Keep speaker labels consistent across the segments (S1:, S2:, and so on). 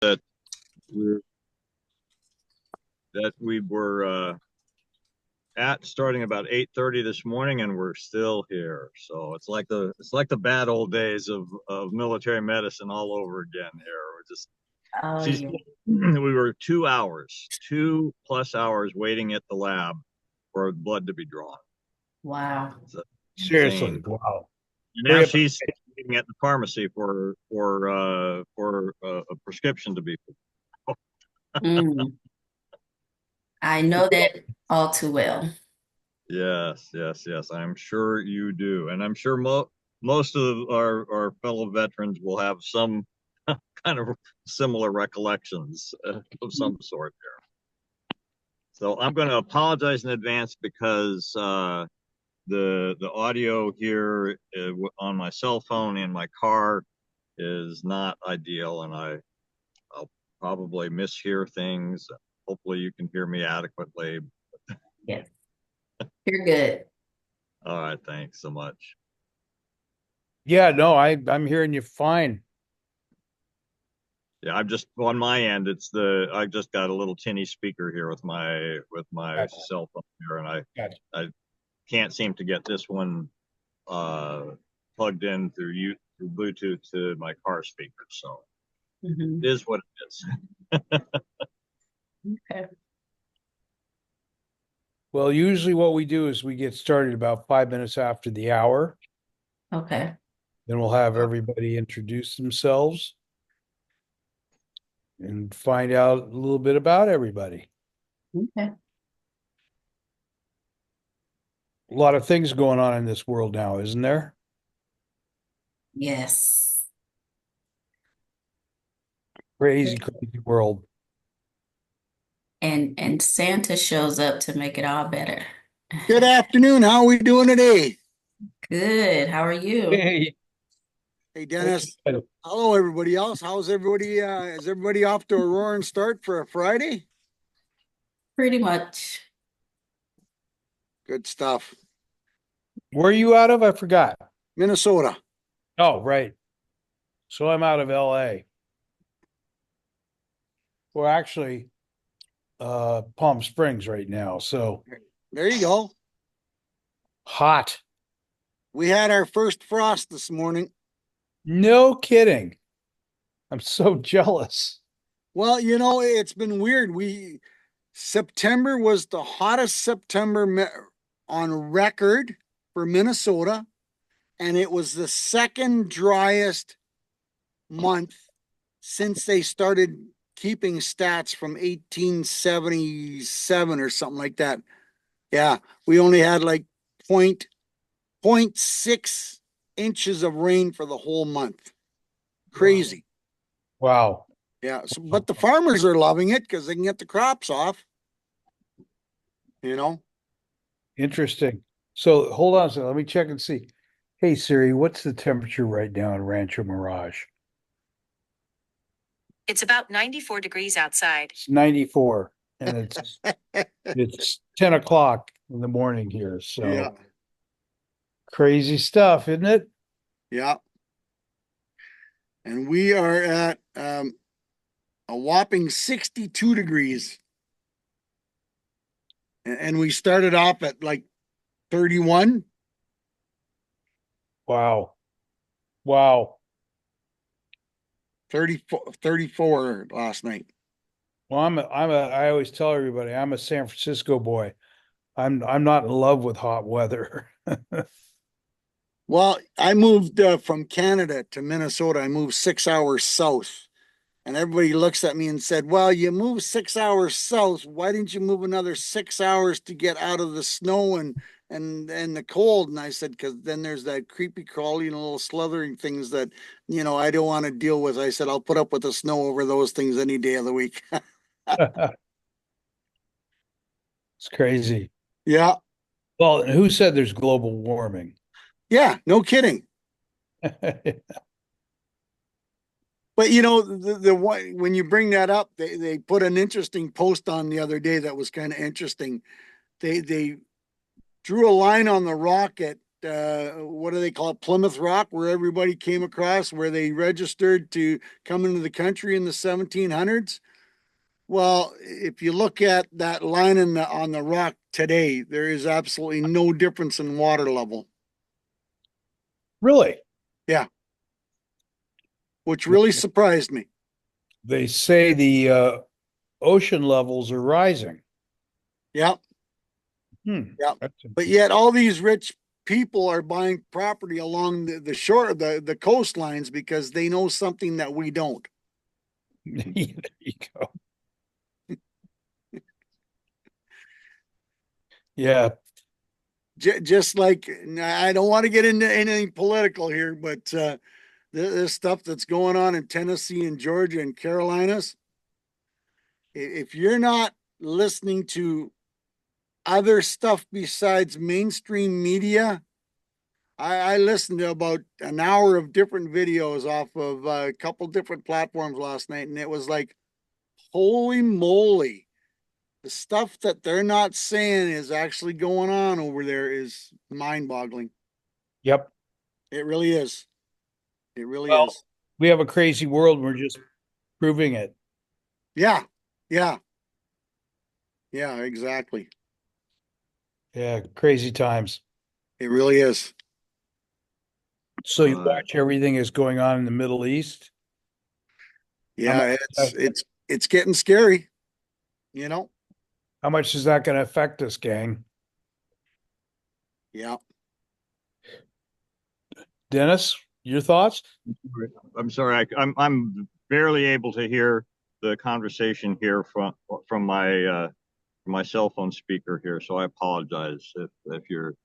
S1: that we're that we were at starting about 8:30 this morning, and we're still here. So it's like the bad old days of military medicine all over again. Here, we're just
S2: Oh,
S1: she's
S2: yeah.
S1: we were 2 hours, 2+ hours waiting at the lab for blood to be drawn.
S2: Wow.
S1: It's
S3: Seriously,
S1: insane.
S3: wow.
S1: And now
S3: Hurry up.
S1: she's waiting at the pharmacy for a prescription to be.
S2: Mm, I know that all too well.
S1: Yes, yes, yes. I'm sure you do, and I'm sure most of our fellow veterans will have some kind of similar recollections of some sort there. So I'm going to apologize in advance because the audio here on my cell phone in my car is not ideal, and I'll probably mishear things. Hopefully, you can hear me adequately.
S2: Yes, you're good.
S1: All right, thanks so much.
S3: Yeah, no, I'm hearing you fine.
S1: Yeah, I'm just on my end. I just got a little tinny speaker here with my
S3: Gotcha,
S1: cell phone here, and
S3: gotcha.
S1: I can't seem to get this one plugged in through Bluetooth to my car speaker. So
S2: Hmm.
S1: it is what it is.
S2: Okay.
S3: Well, usually what we do is we get started about 5 minutes after the hour.
S2: Okay.
S3: Then we'll have everybody introduce themselves and find out a little bit about everybody.
S2: Okay.
S3: A lot of things going on in this world now, isn't there?
S2: Yes.
S3: Crazy, crazy world.
S2: And Santa shows up to make it all better.
S4: Good afternoon. How are we doing today?
S2: Good. How are you?
S3: Hey,
S4: Hey, Dennis. Hello, everybody else. How's everybody? Is everybody off to a roaring start for a Friday?
S2: Pretty much.
S4: Good stuff.
S3: where are you out of? I forgot.
S4: Minnesota.
S3: Oh, right. So I'm out of LA. Well, actually, Palm Springs right now. So
S4: There you go.
S3: hot.
S4: We had our first frost this morning.
S3: No kidding. I'm so jealous.
S4: Well, it's been weird. September was the hottest September on record for Minnesota, and it was the second driest month since they started keeping stats from 1877 or something like that. Yeah, we only had like point 0.6 inches of rain for the whole month. Crazy.
S3: Wow.
S4: Yeah, but the farmers are loving it because they can get the crops off, you know.
S3: Interesting. So hold on a second. Let me check and see. Hey Siri, what's the temperature right now in Rancho Mirage?
S5: It's about 94 degrees outside.
S3: It's 94 and it's 10 o'clock in the morning here.
S4: Yeah,
S3: So crazy stuff, isn't it?
S4: yeah. And we are at a whopping 62 degrees. And we started off at like 31.
S3: Wow. Wow.
S4: 34 last night.
S3: Well, I always tell everybody I'm a San Francisco boy. I'm not in love with hot weather.
S4: Well, I moved from Canada to Minnesota. I moved 6 hours south. And everybody looks at me and said, well, you moved 6 hours south. Why didn't you move another 6 hours to get out of the snow and the cold? And I said, because then there's that creepy crawly little sluthering things that, I don't want to deal with. I said, I'll put up with the snow over those things any day of the week.
S3: It's crazy.
S4: Yeah.
S3: Well, who said there's global warming?
S4: Yeah. No kidding. But the one when you bring that up, they put an interesting post on the other day that was kind of interesting. They drew a line on the rocket what do they call it? Plymouth Rock, where everybody came across, where they registered to come into the country in the 1700s. Well, if you look at that line on the rock today, there is absolutely no difference in water level.
S3: Really?
S4: Yeah. Which really surprised me.
S3: They say the ocean levels are rising.
S4: Yeah.
S3: Hmm.
S4: Yeah.
S3: That's
S4: But yet all these rich people are buying property along the shore, the coastlines, because they know something that we don't.
S3: there you go. Yeah.
S4: Just like, I don't want to get into anything political here, but this stuff that's going on in Tennessee and Georgia and Carolinas, if you're not listening to other stuff besides mainstream media, I listened to about an hour of different videos off of a couple different platforms last night, and it was like, holy moly, the stuff that they're not saying is actually going on over there is mind-boggling.
S3: Yep.
S4: It really is. It really
S3: Well,
S4: is.
S3: we have a crazy world. We're just proving it.
S4: Yeah. Yeah. Yeah, exactly.
S3: Yeah. Crazy times.
S4: It really is.
S3: So you
S1: Uh,
S3: watch everything that's going on in the Middle East. How much,
S4: Yeah, it's getting scary, you know?
S3: how much is that going to affect us, gang?
S4: Yeah.
S3: Dennis, your thoughts?
S1: I'm sorry, I'm barely able to hear the conversation here from my cell phone speaker here, so I apologize if you're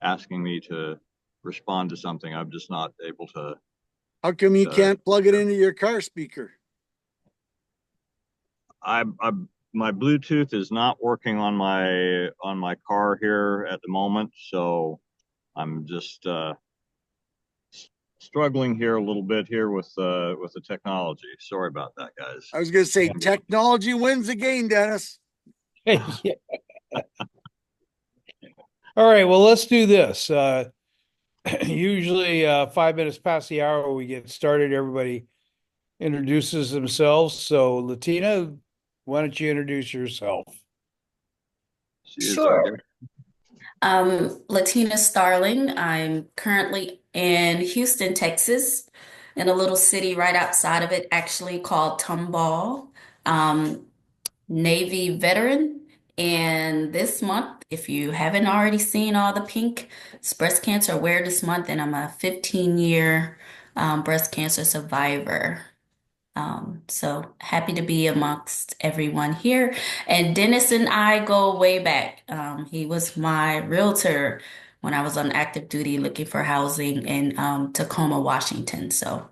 S1: asking me to respond to something. I'm just not able to.
S4: How come you
S1: Uh,
S4: can't plug it into your car speaker?
S1: I my Bluetooth is not working on my car here at the moment, so I'm just struggling here a little bit here with the technology. Sorry about that, guys.
S4: I was going to say
S1: And
S4: technology wins the game, Dennis.
S3: Yeah. All right. Well, let's do this. Usually 5 minutes past the hour, we get started. Everybody introduces themselves. So, Latina, why don't you introduce yourself?
S1: she is
S2: Sure.
S1: there.
S2: Latina Starling. I'm currently in Houston, Texas, in a little city right outside of it, actually called Tomball. Um, Navy veteran. And this month, if you haven't already seen all the pink, it's Breast Cancer Awareness Month, and I'm a 15-year breast cancer survivor. So happy to be amongst everyone here. And Dennis and I go way back. He was my realtor when I was on active duty looking for housing in Tacoma, Washington. So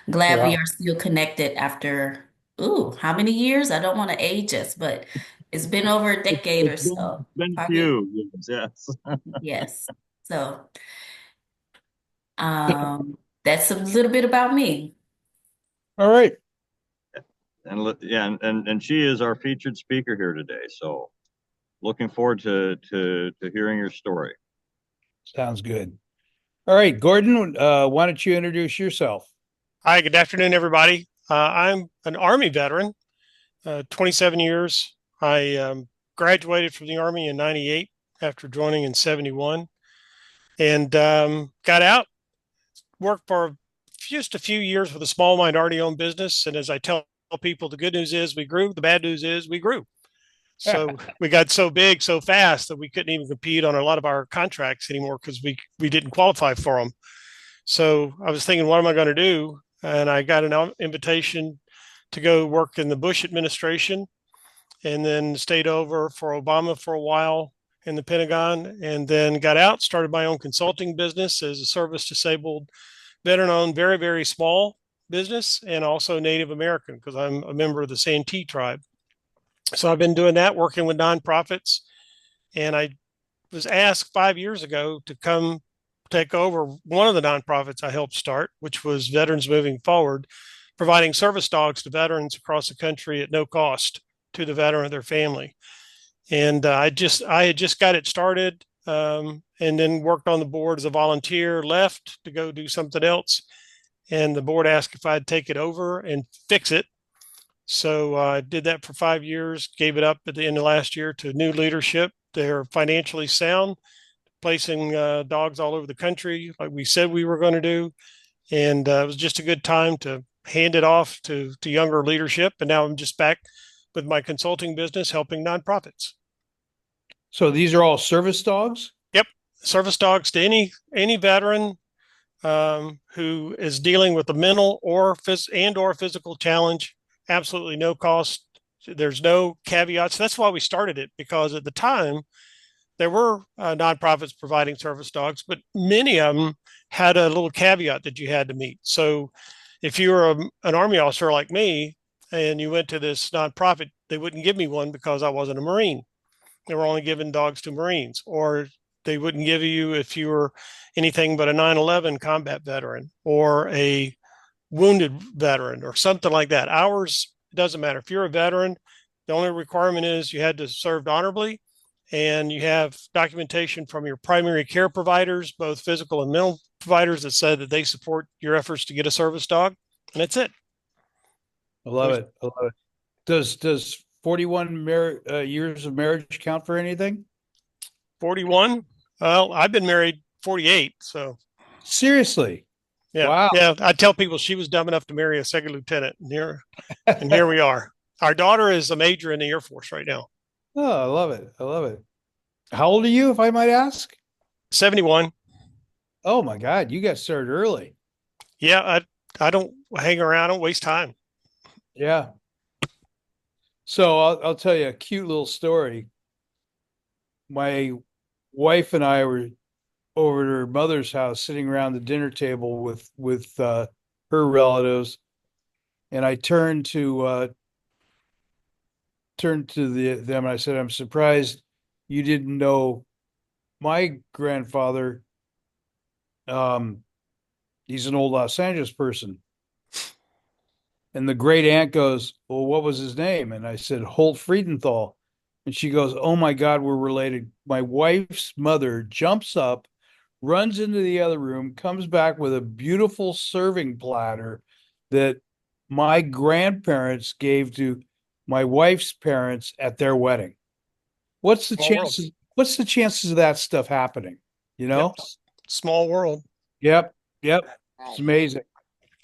S2: glad we
S3: Wow.
S2: are still connected after, ooh, how many years? I don't want to age us, but it's been over a decade or so.
S1: It's been a
S2: Probably,
S1: few, yes.
S2: yes. So that's a little bit about me.
S3: All right.
S1: Yeah, and she is our featured speaker here today. So looking forward to hearing your story.
S3: Sounds good. All right, Gordon, why don't you introduce yourself?
S6: Hi, good afternoon, everybody. I'm an Army veteran, 27 years. I graduated from the Army in 98 after joining in 71 and got out, worked for just a few years with a small minority owned business. And as I tell people, the good news is we grew, the bad news is we grew. So we got so big so fast that we couldn't even compete on a lot of our contracts anymore because we didn't qualify for them. So I was thinking, what am I going to do? And I got an invitation to go work in the Bush administration and then stayed over for Obama for a while in the Pentagon and then got out, started my own consulting business as a service disabled, veteran owned, very, very small business and also Native American because I'm a member of the Santee tribe. So I've been doing that, working with nonprofits. And I was asked 5 years ago to come take over one of the nonprofits I helped start, which was Veterans Moving Forward, providing service dogs to veterans across the country at no cost to the veteran or their family. And I had just got it started and then worked on the board as a volunteer, left to go do something else. And the board asked if I'd take it over and fix it. So I did that for 5 years, gave it up at the end of last year to new leadership. They're financially sound, placing dogs all over the country like we said we were going to do. And it was just a good time to hand it off to younger leadership. And now I'm just back with my consulting business, helping nonprofits.
S3: So these are all service dogs?
S6: Yep. Service dogs to any veteran who is dealing with a mental or physical challenge. Absolutely no cost. There's no caveats. That's why we started it, because at the time there were nonprofits providing service dogs, but many of them had a little caveat that you had to meet. So if you were an Army officer like me and you went to this nonprofit, they wouldn't give me one because I wasn't a Marine. They were only giving dogs to Marines, or they wouldn't give you if you were anything but a 9/11 combat veteran or a wounded veteran or something like that. Ours, it doesn't matter. If you're a veteran, the only requirement is you had to serve honorably and you have documentation from your primary care providers, both physical and mental providers, that said that they support your efforts to get a service dog. And that's it.
S3: I love it. I love it. Does 41 years of marriage count for anything?
S6: 41? Well, I've been married 48. So
S3: Seriously?
S6: yeah.
S3: Wow.
S6: Yeah. I tell people she was dumb enough to marry a second lieutenant. And here we are. Our daughter is a major in the Air Force right now.
S3: Oh, I love it. I love it. How old are you, if I might ask?
S6: 71.
S3: Oh my God, you got started early.
S6: Yeah. I don't hang around. I don't waste time.
S3: Yeah. So I'll tell you a cute little story. My wife and I were over at her mother's house, sitting around the dinner table with her relatives, and I turned to them and I said, "I'm surprised you didn't know my grandfather. He's an old Los Angeles person." And the great aunt goes, "Well, what was his name?" And I said, "Holt Friedenthal." And she goes, "Oh my God, we're related." My wife's mother jumps up, runs into the other room, comes back with a beautiful serving platter that my grandparents gave to my wife's parents at their wedding. What's the
S6: Small world.
S3: chances? What's the chances of that stuff happening? You know?
S6: Yep. Small world.
S3: Yep. Yep. It's amazing.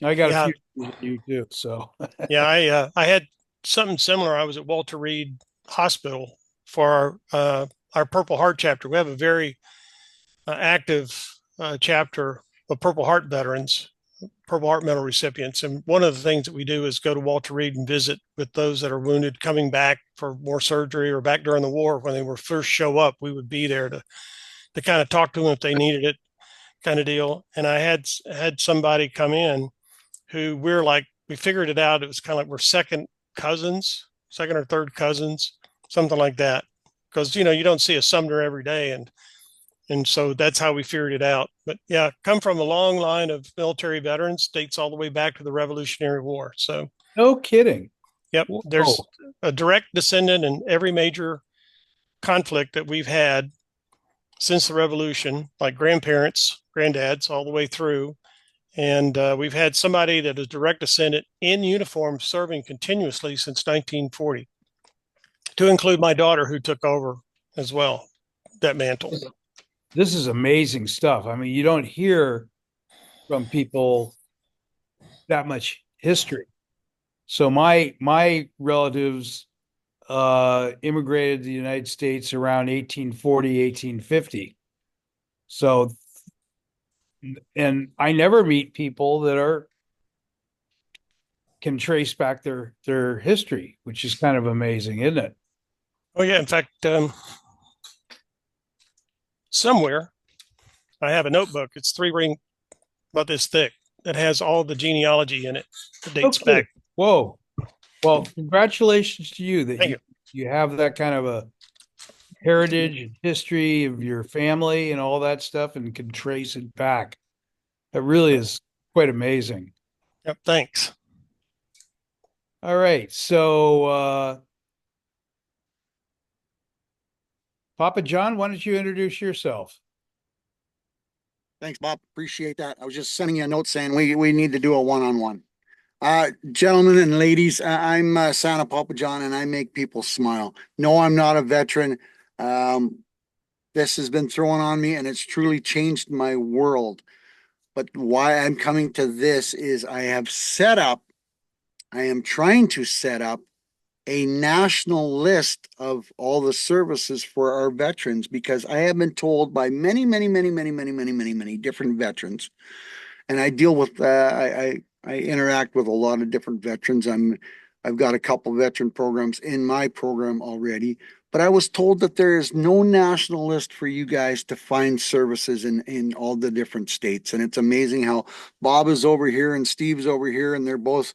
S3: I got
S6: Yeah.
S3: a few of you too. So
S6: Yeah. I had something similar. I was at Walter Reed Hospital for our Purple Heart chapter. We have a very active chapter of Purple Heart veterans, Purple Heart Medal recipients. And one of the things that we do is go to Walter Reed and visit with those that are wounded, coming back for more surgery or back during the war when they were first show up. We would be there to kind of talk to them if they needed it, kind of deal. And I had somebody come in who we figured it out. It was kind of like we're second or third cousins, something like that. Because, you don't see a Sumner every day. And so that's how we figured it out. But yeah, come from a long line of military veterans, dates all the way back to the Revolutionary War. So
S3: no kidding.
S6: yep,
S3: Whoa.
S6: there's a direct descendant in every major conflict that we've had since the Revolution, like grandparents, granddads, all the way through. And we've had somebody that is direct descendant in uniform serving continuously since 1940, to include my daughter, who took over as well, that mantle.
S3: This is amazing stuff. I mean, you don't hear from people that much history. So my relatives immigrated to the United States around 1840, 1850. So, and I never meet people that can trace back their history, which is kind of amazing, isn't it?
S6: Oh yeah, in fact, somewhere I have a notebook. It's 3 ring, about this thick, that has all the genealogy in it. That dates
S3: Okay.
S6: back.
S3: Whoa. Well, congratulations to you that
S6: Thank
S3: you have that kind of a heritage and history of your family and all that stuff and can trace it back. That really is quite amazing.
S6: Yep, thanks.
S3: All right. So Papa John, why don't you introduce yourself?
S4: Thanks, Bob. Appreciate that. I was just sending you a note saying we need to do a one-on-one. Gentlemen and ladies, I'm Santa Papa John, and I make people smile. No, I'm not a veteran. Um, this has been thrown on me, and it's truly changed my world. But why I'm coming to this is I am trying to set up a national list of all the services for our veterans because I have been told by many different veterans, and I deal with I interact with a lot of different veterans. I've got a couple veteran programs in my program already, but I was told that there is no national list for you guys to find services in all the different states. And it's amazing how Bob is over here and Steve's over here, and they're both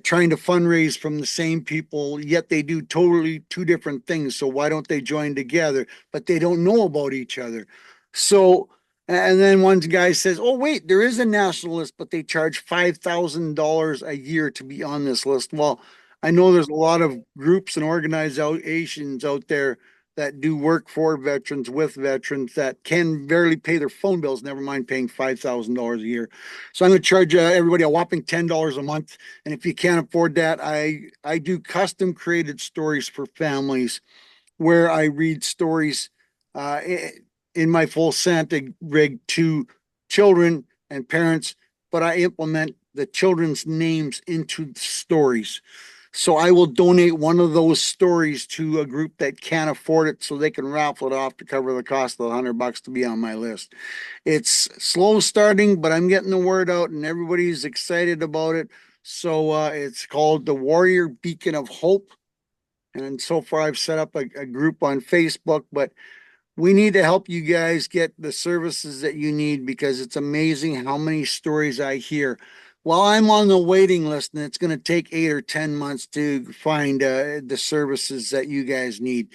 S4: trying to fundraise from the same people, yet they do totally two different things. So why don't they join together? But they don't know about each other. So, and then one guy says, "Oh, wait, there is a national list, but they charge $5,000 a year to be on this list." Well, I know there's a lot of groups and organizations out there that do work for veterans with veterans that can barely pay their phone bills, never mind paying $5,000 a year. So I'm going to charge everybody a whopping $10 a month. And if you can't afford that, I do custom created stories for families where I read stories uh, in my full Santa rig to children and parents, but I implement the children's names into the stories. So I will donate one of those stories to a group that can't afford it so they can raffle it off to cover the cost of $100 to be on my list. It's slow starting, but I'm getting the word out and everybody's excited about it. So it's called the Warrior Beacon of Hope. And so far, I've set up a group on Facebook, but we need to help you guys get the services that you need because it's amazing how many stories I hear. While I'm on the waiting list, and it's going to take 8 or 10 months to find the services that you guys need.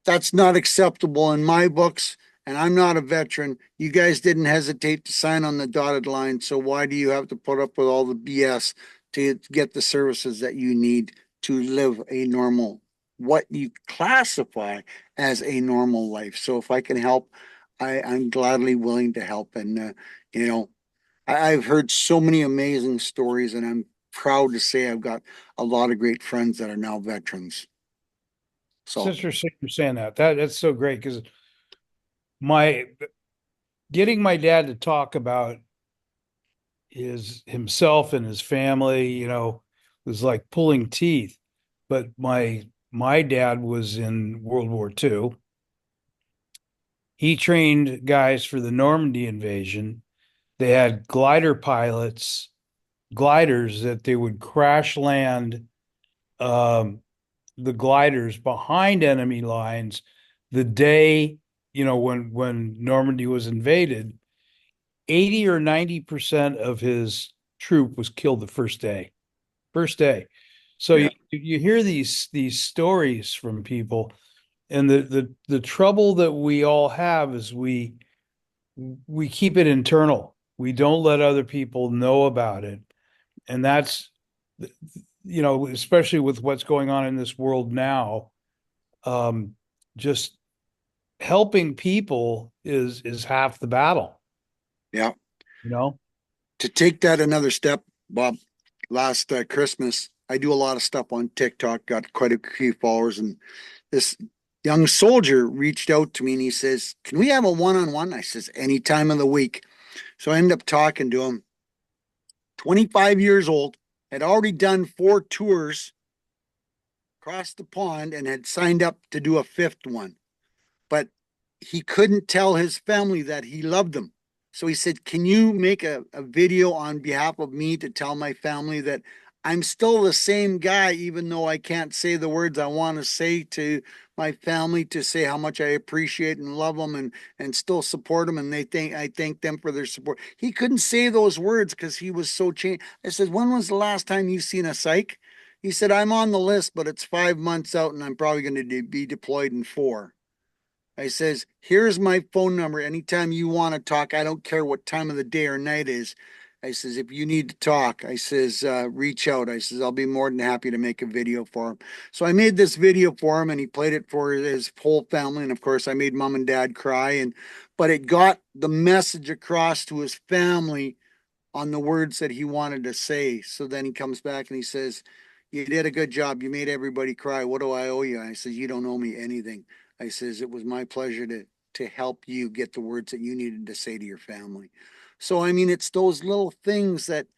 S4: That's not acceptable in my books, and I'm not a veteran. You guys didn't hesitate to sign on the dotted line, so why do you have to put up with all the BS to get the services that you need to live a normal, what you classify as a normal life? So if I can help, I'm gladly willing to help. And, you know, I've heard so many amazing stories, and I'm proud to say I've got a lot of great friends that are now veterans.
S3: It's
S4: So,
S3: interesting you're saying that. That's so great because my getting my dad to talk about his himself and his family, was like pulling teeth. But my dad was in World War II. He trained guys for the Normandy invasion. They had gliders that they would crash land um, the gliders behind enemy lines the day, when Normandy was invaded. 80 or 90% of his troop was killed the first day. First day. So
S4: yeah.
S3: you hear these stories from people, and the trouble that we all have is we keep it internal. We don't let other people know about it. And that's, especially with what's going on in this world now, just helping people is half the battle,
S4: Yeah.
S3: you know?
S4: To take that another step, Bob, last Christmas, I do a lot of stuff on TikTok, got quite a few followers, and this young soldier reached out to me and he says, "Can we have a one-on-one?" I says, "Any time of the week." So I ended up talking to him, 25 years old, had already done 4 tours across the pond and had signed up to do a fifth one. But he couldn't tell his family that he loved them. So he said, "Can you make a video on behalf of me to tell my family that I'm still the same guy, even though I can't say the words I want to say to my family to say how much I appreciate and love them and still support them, and I thank them for their support." He couldn't say those words because he was so changed. I said, "When was the last time you seen a psych?" He said, "I'm on the list, but it's 5 months out and I'm probably going to be deployed in 4." I says, "Here's my phone number. Anytime you want to talk, I don't care what time of the day or night is." I says, if you need to talk, I says, reach out. I says, I'll be more than happy to make a video for him. So I made this video for him and he played it for his whole family. And of course, I made mom and dad cry. But it got the message across to his family on the words that he wanted to say. So then he comes back and he says, you did a good job. You made everybody cry. What do I owe you? I says, you don't owe me anything. I says, it was my pleasure to help you get the words that you needed to say to your family. So, I mean, it's those little things that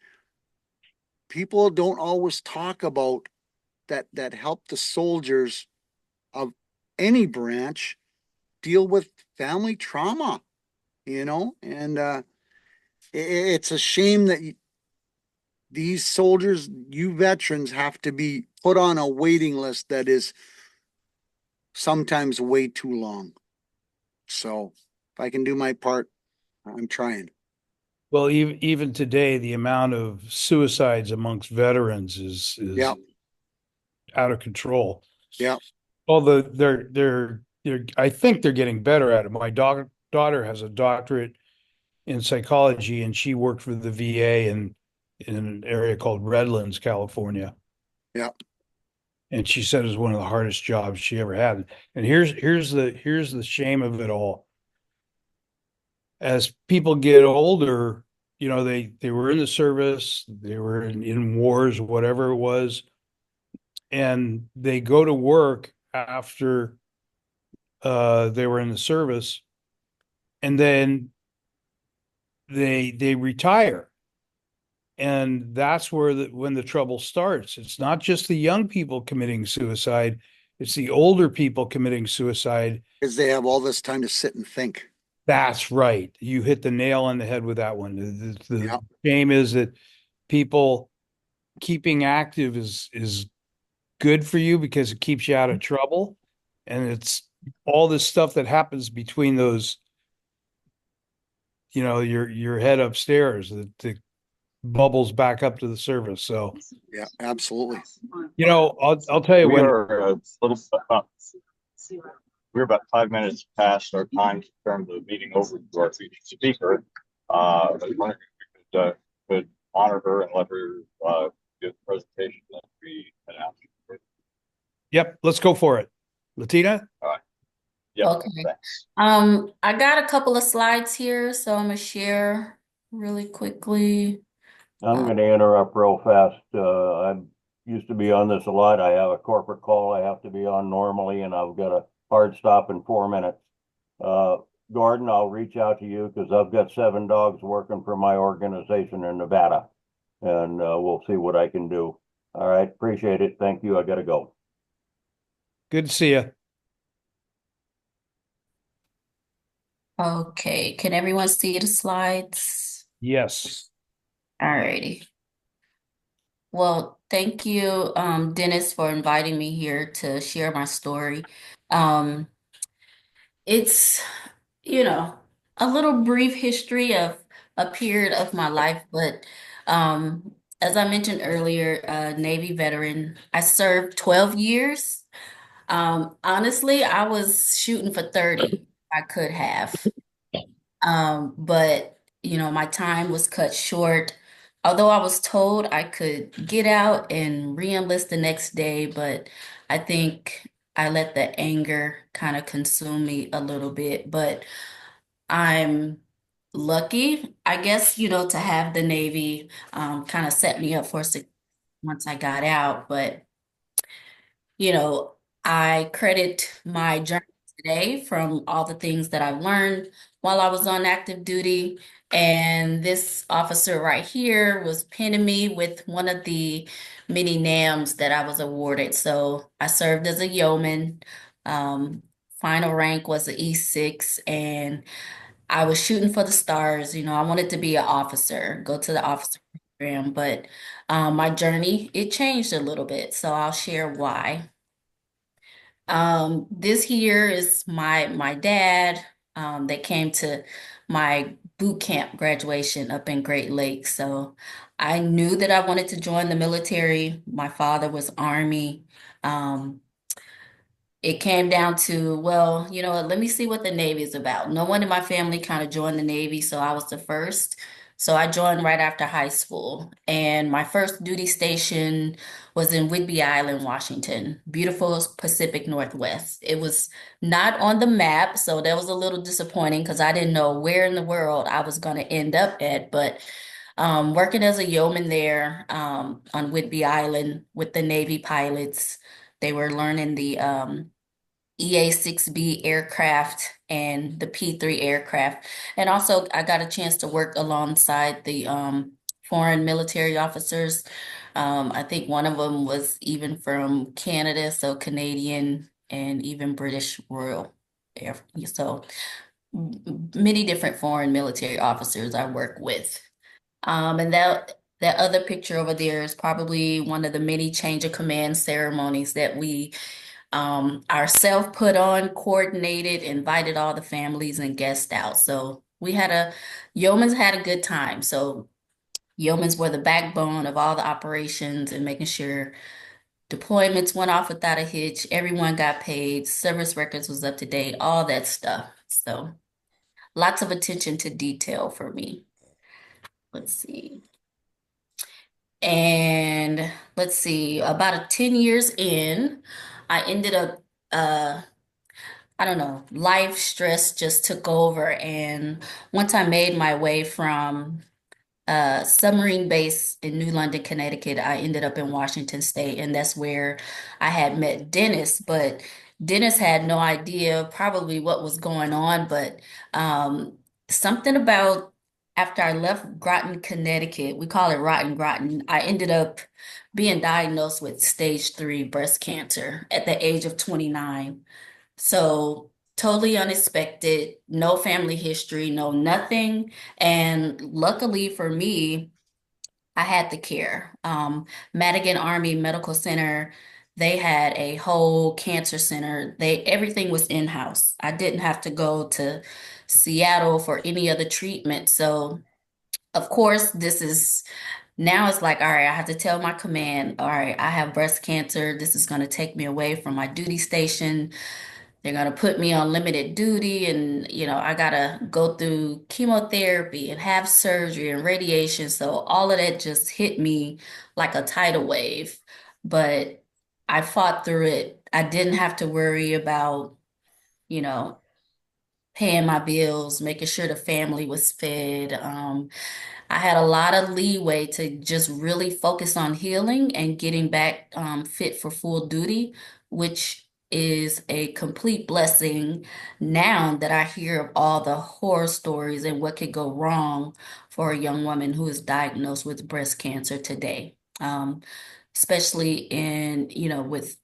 S4: people don't always talk about that help the soldiers of any branch deal with family trauma, and it's a shame that these soldiers, you veterans, have to be put on a waiting list that is sometimes way too long. So if I can do my part, I'm trying.
S3: Well, even today, the amount of suicides amongst veterans is
S4: Yeah,
S3: out of control.
S4: yeah,
S3: Although they're I think they're getting better at it. My daughter has a doctorate in psychology, and she worked for the VA in an area called Redlands, California.
S4: yeah.
S3: And she said it was one of the hardest jobs she ever had. And here's the shame of it all. As people get older, they were in the service, they were in wars, whatever it was, and they go to work after they were in the service, and then they retire. And that's where when the trouble starts. It's not just the young people committing suicide, it's the older people committing suicide.
S4: Because they have all this time to sit and think.
S3: That's right. You hit the nail on the head with that one. The
S4: Yeah,
S3: shame is that people keeping active is good for you because it keeps you out of trouble. And it's all this stuff that happens between those, your head upstairs that bubbles back up to the surface. So,
S4: yeah, absolutely.
S3: I'll tell you
S1: We
S3: when.
S1: are a little, we're about 5 minutes past our time to turn the meeting over to our featured speaker. I was wondering if we could honor her and let her give the presentation that we announced.
S3: Yep, let's go for it. Latina?
S1: All right. Yep.
S2: Okay.
S1: Thanks.
S2: I got a couple of slides here, so I'm gonna share really quickly.
S7: I'm going to interrupt real fast. I used to be on this a lot. I have a corporate call I have to be on normally, and I've got a hard stop in 4 minutes. Gordon, I'll reach out to you because I've got 7 dogs working for my organization in Nevada, and we'll see what I can do. All right, appreciate it. Thank you. I got to go.
S3: Good to see you.
S2: Okay, can everyone see the slides?
S3: Yes.
S2: Alrighty. Well, thank you, Dennis, for inviting me here to share my story. Um, it's, you know, a little brief history of a period of my life, but as I mentioned earlier, Navy veteran, I served 12 years. Honestly, I was shooting for 30. I could have. But my time was cut short. Although I was told I could get out and re-enlist the next day, but I think I let the anger kind of consume me a little bit. But I'm lucky, I guess, to have the Navy kind of set me up for once I got out. But you know, I credit my journey today from all the things that I've learned while I was on active duty. And this officer right here was pinning me with one of the many NAMs that I was awarded. So I served as a yeoman. Um, Final rank was an E6, and I was shooting for the stars. I wanted to be an officer, go to the officer program, but my journey, it changed a little bit. So I'll share why. This here is my dad. That came to my boot camp graduation up in Great Lakes. So I knew that I wanted to join the military. My father was Army. Um, it came down to, well, let me see what the Navy is about. No one in my family kind of joined the Navy, so I was the first. So I joined right after high school, and my first duty station was in Whidbey Island, Washington, beautiful Pacific Northwest. It was not on the map, so that was a little disappointing because I didn't know where in the world I was going to end up at. But working as a yeoman there on Whidbey Island with the Navy pilots, they were learning the EA-6B aircraft and the P-3 aircraft. And also I got a chance to work alongside the foreign military officers. I think one of them was even from Canada, so Canadian and even British Royal Air. So many different foreign military officers I work with. And that other picture over there is probably one of the many change of command ceremonies that we ourselves put on, coordinated, invited all the families and guests out. So yeoman's had a good time. So yeomans were the backbone of all the operations and making sure deployments went off without a hitch, everyone got paid, service records was up to date, all that stuff. So lots of attention to detail for me. Let's see. And let's see, about 10 years in, I ended up I don't know, life stress just took over. And once I made my way from submarine base in New London, Connecticut, I ended up in Washington State. And that's where I had met Dennis. But Dennis had no idea probably what was going on. But something about after I left Groton, Connecticut, we call it Rotten Groton, I ended up being diagnosed with stage 3 breast cancer at the age of 29. So totally unexpected, no family history, no nothing. And luckily for me, I had the care. Madigan Army Medical Center, they had a whole cancer center. Everything was in-house. I didn't have to go to Seattle for any other treatment. So of course, now it's like, all right, I have to tell my command, all right, I have breast cancer. This is going to take me away from my duty station. They're going to put me on limited duty and, I got to go through chemotherapy and have surgery and radiation. So all of that just hit me like a tidal wave. But I fought through it. I didn't have to worry about, you know, paying my bills, making sure the family was fed. I had a lot of leeway to just really focus on healing and getting back fit for full duty, which is a complete blessing now that I hear of all the horror stories and what could go wrong for a young woman who is diagnosed with breast cancer today. Especially with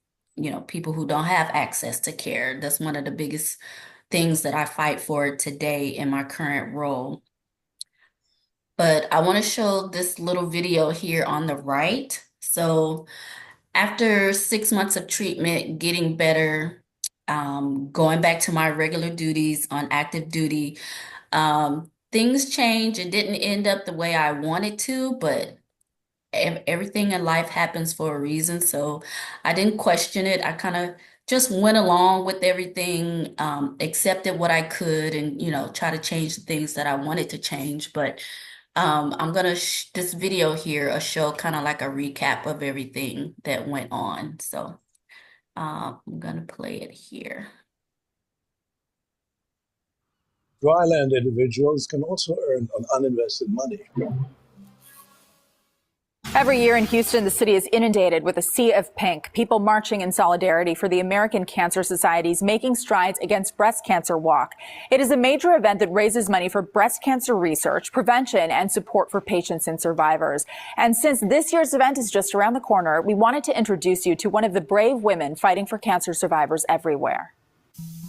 S2: people who don't have access to care. That's one of the biggest things that I fight for today in my current role. But I want to show this little video here on the right. So after 6 months of treatment, getting better, going back to my regular duties on active duty, things changed. It didn't end up the way I wanted to, but everything in life happens for a reason. So I didn't question it. I kind of just went along with everything, accepted what I could and, try to change the things that I wanted to change. But I'm gonna this video here will show kind of like a recap of everything that went on. So I'm gonna play it here.
S8: Dryland individuals can also earn on uninvested money.
S9: Every year in Houston, the city is inundated with a sea of pink, people marching in solidarity for the American Cancer Society's Making Strides Against Breast Cancer Walk. It is a major event that raises money for breast cancer research, prevention, and support for patients and survivors. And since this year's event is just around the corner, we wanted to introduce you to one of the brave women fighting for cancer survivors everywhere.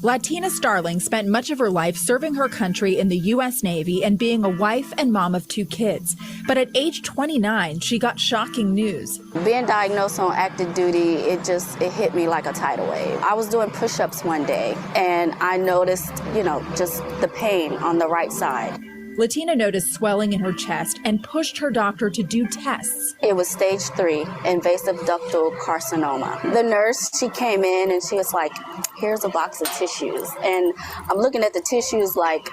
S10: Latina Starling spent much of her life serving her country in the U.S. Navy and being a wife and mom of 2 kids. But at age 29, she got shocking news.
S11: Being diagnosed on active duty, it hit me like a tidal wave. I was doing push-ups one day, and I noticed, just the pain on the right side.
S10: Latina noticed swelling in her chest and pushed her doctor to do tests.
S11: It was stage 3, invasive ductal carcinoma. The nurse, she came in and she was like, here's a box of tissues. And I'm looking at the tissues like,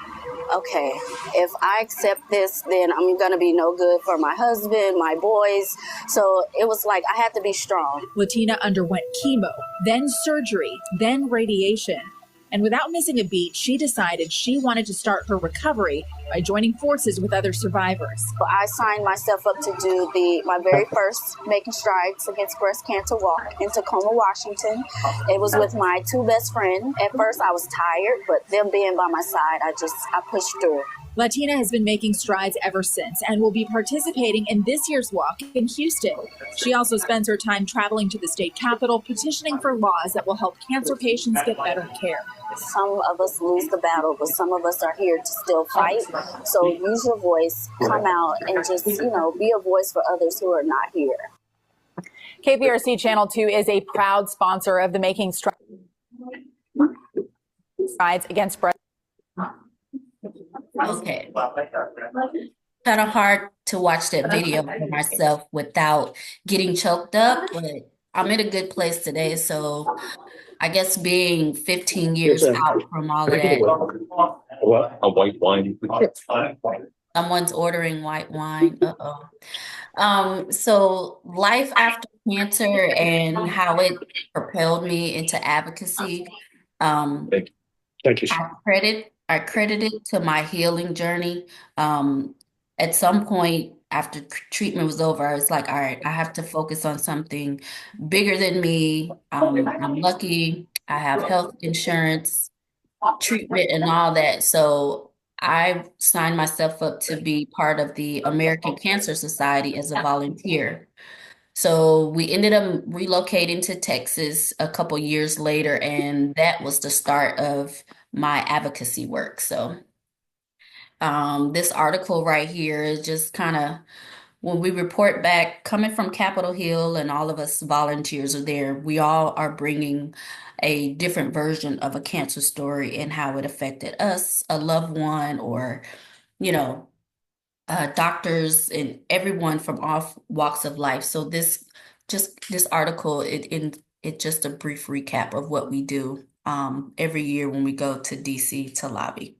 S11: okay, if I accept this, then I'm going to be no good for my husband, my boys. So it was like I had to be strong.
S10: Latina underwent chemo, then surgery, then radiation. And without missing a beat, she decided she wanted to start her recovery by joining forces with other survivors.
S11: I signed myself up to do my very first Making Strides Against Breast Cancer walk in Tacoma, Washington. It was with my two best friends. At first I was tired, but them being by my side, I pushed through.
S10: Latina has been making strides ever since and will be participating in this year's walk in Houston. She also spends her time traveling to the state capitol, petitioning for laws that will help cancer patients get better care.
S11: Some of us lose the battle, but some of us are here to still fight. So use your voice, come out, and just, be a voice for others who are not here.
S9: KPRC Channel 2 is a proud sponsor of the Making Strides Against Breast.
S2: Okay. Kind of hard to watch that video for myself without getting choked up, but I'm in a good place today. So I guess being 15 years out from all of that.
S7: What? A white wine.
S2: Someone's ordering white wine. Uh-oh. So life after cancer and how it propelled me into advocacy.
S7: Thank you.
S2: I credit it to my healing journey. At some point after treatment was over, I was like, all right, I have to focus on something bigger than me. I'm lucky. I have health insurance, treatment, and all that. So I signed myself up to be part of the American Cancer Society as a volunteer. So we ended up relocating to Texas a couple years later, and that was the start of my advocacy work. So this article right here is just kind of when we report back, coming from Capitol Hill, and all of us volunteers are there, we all are bringing a different version of a cancer story and how it affected us, a loved one, or, you know, doctors and everyone from all walks of life. So this article, it just a brief recap of what we do every year when we go to DC to lobby.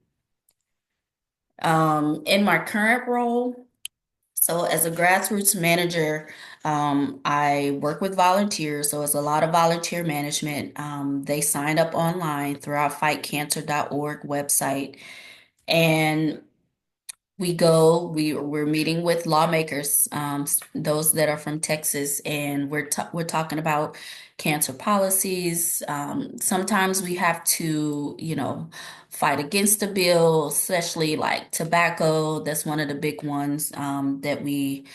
S2: In my current role, so as a grassroots manager, I work with volunteers. So it's a lot of volunteer management. They sign up online through our fightcancer.org website, and we're meeting with lawmakers, those that are from Texas, and we're talking about cancer policies. Sometimes we have to, fight against the bill, especially like tobacco. That's one of the big ones that we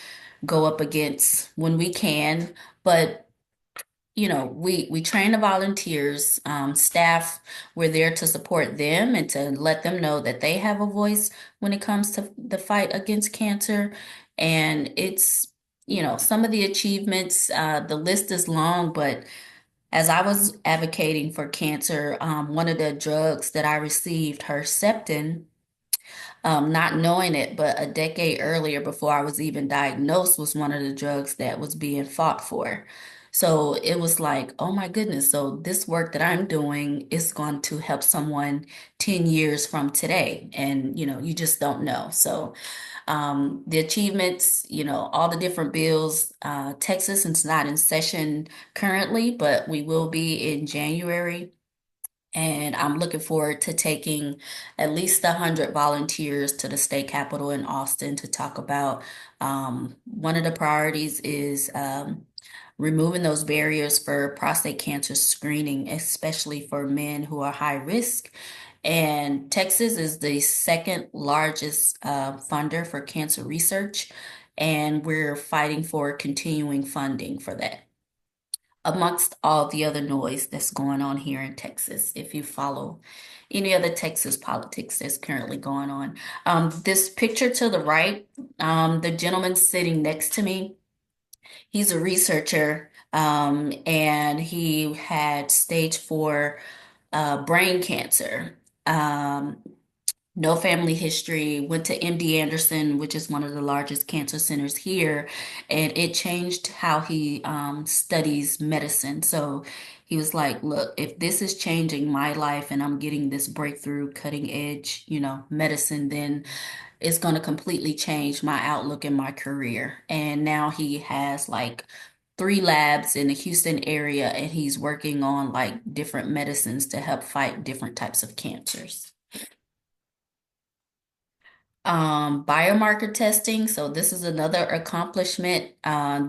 S2: go up against when we can. But we train the volunteers, staff. We're there to support them and to let them know that they have a voice when it comes to the fight against cancer. And it's, some of the achievements, the list is long, but as I was advocating for cancer, one of the drugs that I received, Herceptin, not knowing it, but a decade earlier, before I was even diagnosed, was one of the drugs that was being fought for. So it was like, oh my goodness. So this work that I'm doing is going to help someone 10 years from today. And, you just don't know. So the achievements, all the different bills, Texas is not in session currently, but we will be in January. And I'm looking forward to taking at least 100 volunteers to the state capitol in Austin to talk about one of the priorities is removing those barriers for prostate cancer screening, especially for men who are high risk. And Texas is the second largest funder for cancer research, and we're fighting for continuing funding for that, amongst all the other noise that's going on here in Texas. If you follow any other Texas politics that's currently going on. This picture to the right, the gentleman sitting next to me, he's a researcher, and he had stage 4 brain cancer. No family history, went to MD Anderson, which is one of the largest cancer centers here, and it changed how he studies medicine. So He was like, look, if this is changing my life and I'm getting this breakthrough, cutting edge, medicine, then it's going to completely change my outlook in my career. And now he has like 3 labs in the Houston area, and he's working on like different medicines to help fight different types of cancers. Biomarker testing. So this is another accomplishment.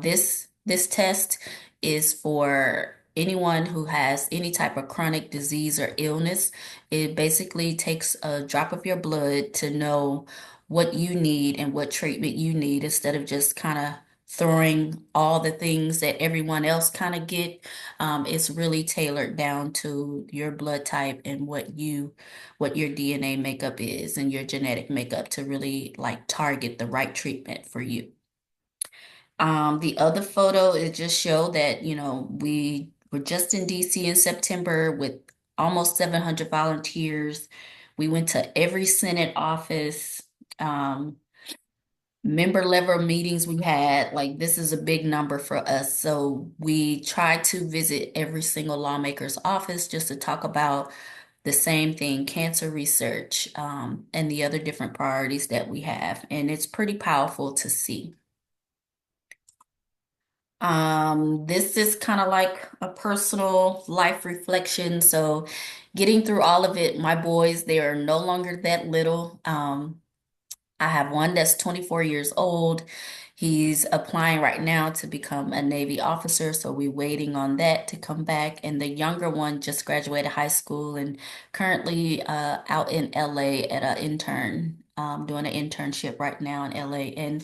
S2: This test is for anyone who has any type of chronic disease or illness. It basically takes a drop of your blood to know what you need and what treatment you need instead of just kind of throwing all the things that everyone else kind of get. It's really tailored down to your blood type and what your DNA makeup is and your genetic makeup to really like target the right treatment for you. The other photo, it just showed that, we were just in DC in September with almost 700 volunteers. We went to every Senate office, member level meetings we had. Like, this is a big number for us. So we tried to visit every single lawmaker's office just to talk about the same thing, cancer research, and the other different priorities that we have. And it's pretty powerful to see. This is kind of like a personal life reflection. So getting through all of it, my boys, they are no longer that little. I have one that's 24 years old. He's applying right now to become a Navy officer, so we're waiting on that to come back. And the younger one just graduated high school and currently out in LA at an intern, doing an internship right now in LA. And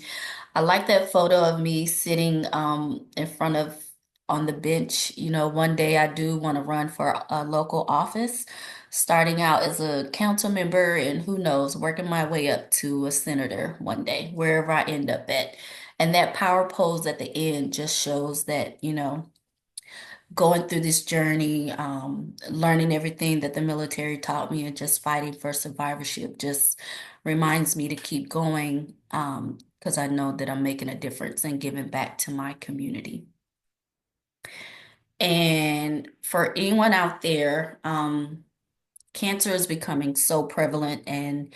S2: I like that photo of me sitting in front of on the bench. One day I do want to run for a local office, starting out as a council member and who knows, working my way up to a senator one day, wherever I end up at. And that power pose at the end just shows that, going through this journey, learning everything that the military taught me and just fighting for survivorship just reminds me to keep going, because I know that I'm making a difference and giving back to my community. And for anyone out there, cancer is becoming so prevalent, and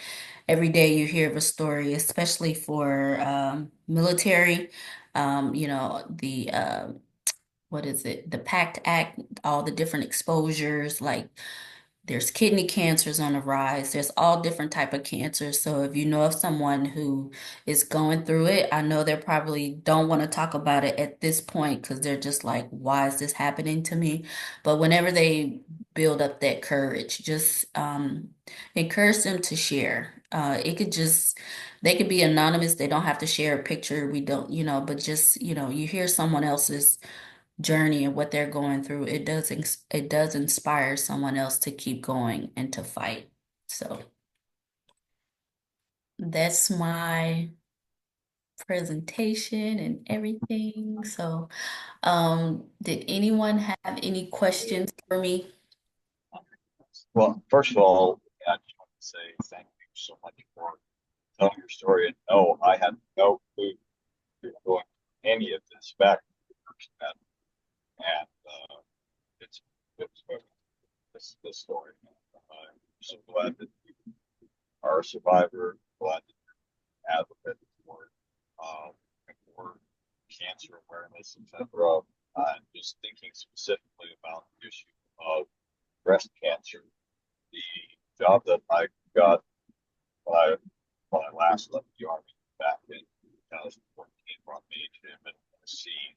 S2: every day you hear of a story, especially for military. The what is it? The PACT Act, all the different exposures, like there's kidney cancers on the rise. There's all different type of cancers. So if you know of someone who is going through it, I know they probably don't want to talk about it at this point because they're just like, why is this happening to me? But whenever they build up that courage, just encourage them to share. They could be anonymous. They don't have to share a picture. We don't, but just, you hear someone else's journey and what they're going through, it does inspire someone else to keep going and to fight. So that's my presentation and everything. So, did anyone have any questions for me?
S1: Well, first of all, I just want to say thank you so much for telling your story. And no, I had no clue you were going any of this back when we first met. And it's this story. I'm so glad that you are a survivor. Glad that you're an advocate um, for cancer awareness, etc. I'm just thinking specifically about the issue of breast cancer. The job that I got when I last left the Army back in 2014 brought me to Tennessee,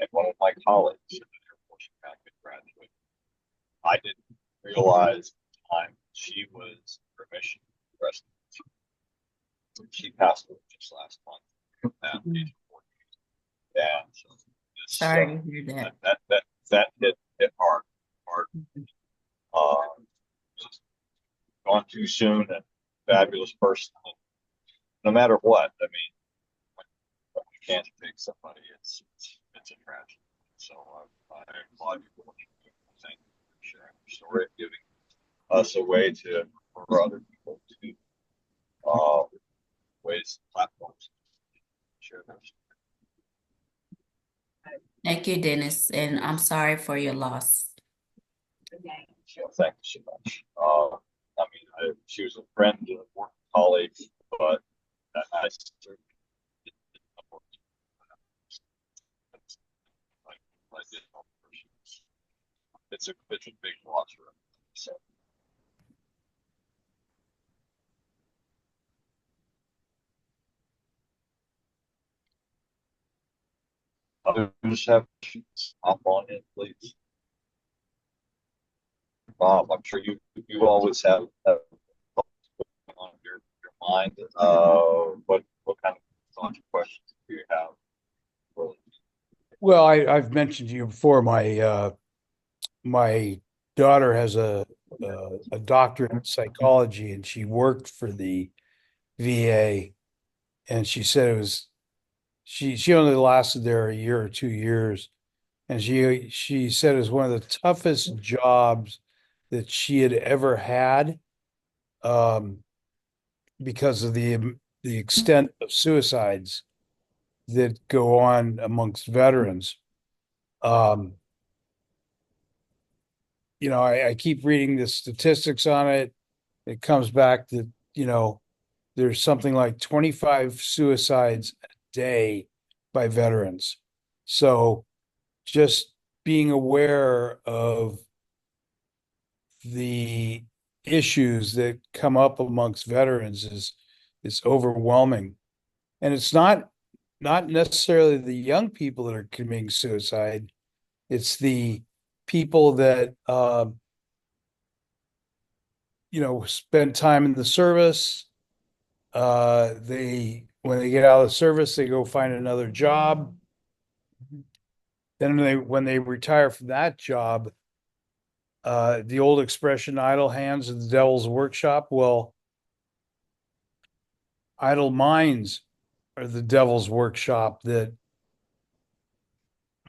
S1: and one of my colleagues in the Air Force Academy graduate. I didn't realize at the time she was in remission of breast cancer. She passed away just last month at the age of 14. And so this,
S2: Sorry to hear that.
S1: that hit hard. Just gone too soon, and fabulous person. And no matter what, I mean, when you can't take somebody, it's a tragedy. So I applaud you for what you do. Thank you for sharing your story and giving us a way for other people to ways, platforms to share their story.
S2: Thank you, Dennis, and I'm sorry for your loss.
S1: Thank you so much. She was a friend and a work colleague, but I certainly didn't know her like I did know her. It's a big loss for her. So others have questions. Hop on in, please. Bob, I'm sure you always have thoughts on your mind. What kind of thoughts or questions do you have? Really?
S3: Well, I've mentioned to you before, my daughter has a doctorate in psychology, and she worked for the VA, and she said it was she only lasted there a year or 2 years, and she said it was one of the toughest jobs that she had ever had, um, because of the extent of suicides that go on amongst veterans. Um, I keep reading the statistics on it. It comes back that, there's something like 25 suicides a day by veterans. So just being aware of the issues that come up amongst veterans is overwhelming. And it's not necessarily the young people that are committing suicide. It's the people that spend time in the service. They when they get out of the service, they go find another job. Then when they retire from that job, the old expression "idle hands at the devil's workshop." Well, idle minds are the devil's workshop. That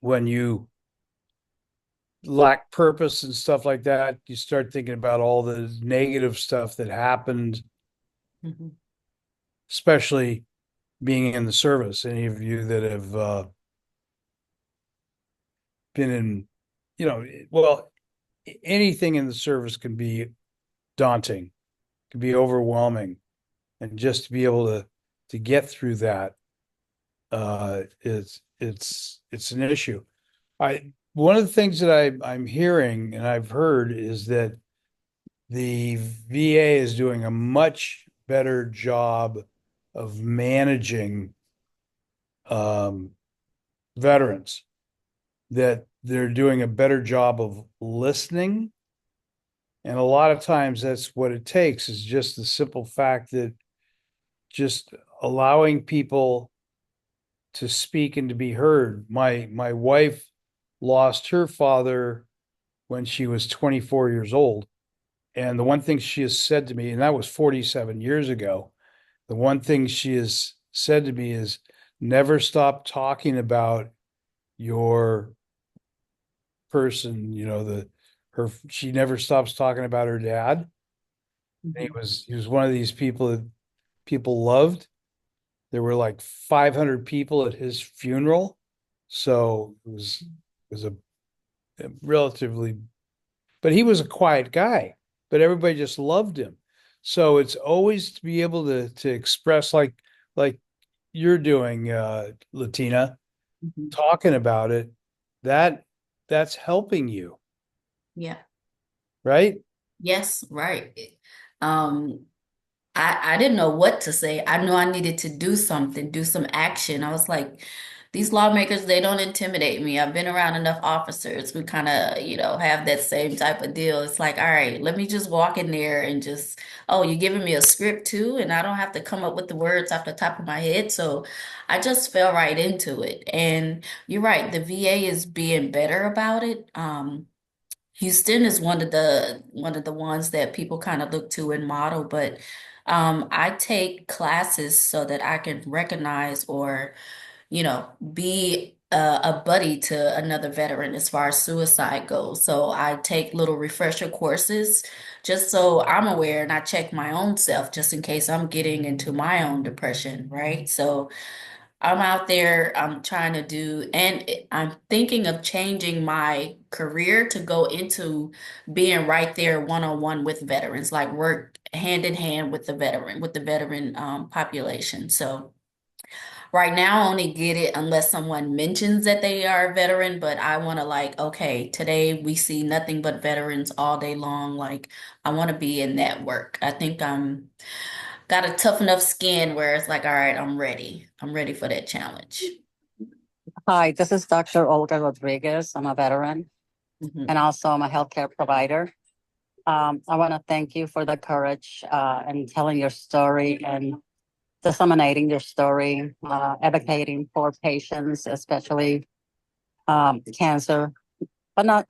S3: when you lack purpose and stuff like that, you start thinking about all the negative stuff that happened,
S2: Mhm.
S3: especially being in the service. Any of you that have been in, well, anything in the service can be daunting, can be overwhelming, and just to be able to get through that, it's an issue. I One of the things that I'm hearing and I've heard is that the VA is doing a much better job of managing um, veterans, that they're doing a better job of listening. And a lot of times that's what it takes, is just the simple fact that just allowing people to speak and to be heard. My wife lost her father when she was 24 years old. And the one thing she has said to me, and that was 47 years ago, the one thing she has said to me is never stop talking about your person, she never stops talking about her dad. He was one of these people that people loved. There were like 500 people at his funeral. So it was a relatively, but he was a quiet guy, but everybody just loved him. So it's always to be able to express, like you're doing, Latina,
S2: Mhm.
S3: talking about it, that that's helping you,
S2: Yeah.
S3: right?
S2: Yes, right. Um, I didn't know what to say. I knew I needed to do something, do some action. I was like, these lawmakers, they don't intimidate me. I've been around enough officers who kind of, have that same type of deal. It's like, all right, let me just walk in there and just, oh, you're giving me a script too, and I don't have to come up with the words off the top of my head. So I just fell right into it. And you're right, the VA is being better about it. Houston is one of the ones that people kind of look to and model, but I take classes so that I can recognize or, be a buddy to another veteran as far as suicide goes. So I take little refresher courses just so I'm aware, and I check my own self just in case I'm getting into my own depression, right? So I'm out there, I'm trying to do, and I'm thinking of changing my career to go into being right there one-on-one with veterans, like work hand in hand with the veteran population. So right now, I only get it unless someone mentions that they are a veteran, but I want to like, okay, today we see nothing but veterans all day long. Like, I want to be in that work. I think I'm got a tough enough skin where it's like, all right, I'm ready. I'm ready for that challenge.
S12: Hi, this is Dr. Olga Rodriguez. I'm a veteran and also I'm a healthcare provider. I want to thank you for the courage and telling your story and disseminating your story, advocating for patients, especially cancer, but not,